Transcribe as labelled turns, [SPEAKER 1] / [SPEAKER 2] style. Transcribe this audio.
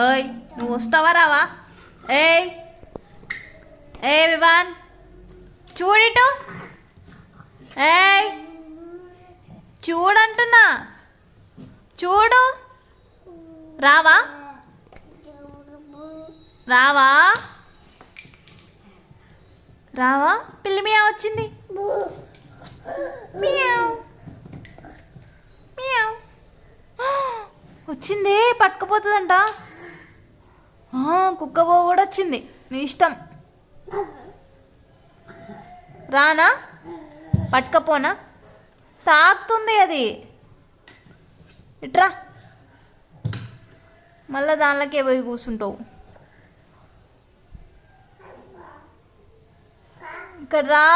[SPEAKER 1] ఓయ్ నువ్వు వస్తావా రావా? ఏయ్ ఏ వివాన్ చూడిటు. ఏయ్ చూడంటున్నా, చూడు. రావా రావా రావా? పిల్లి మియా వచ్చింది. మియావ్ మియావ్ వచ్చింది, పట్టుకుపోతుందంట. కుక్క కూడా వచ్చింది, నీ ఇష్టం. రానా? పట్టుకపోనా? తాకుతుంది అది. ఇట్రా, మళ్ళా దానిలోకే పోయి కూర్చుంటావు. ఇక్కడ రా.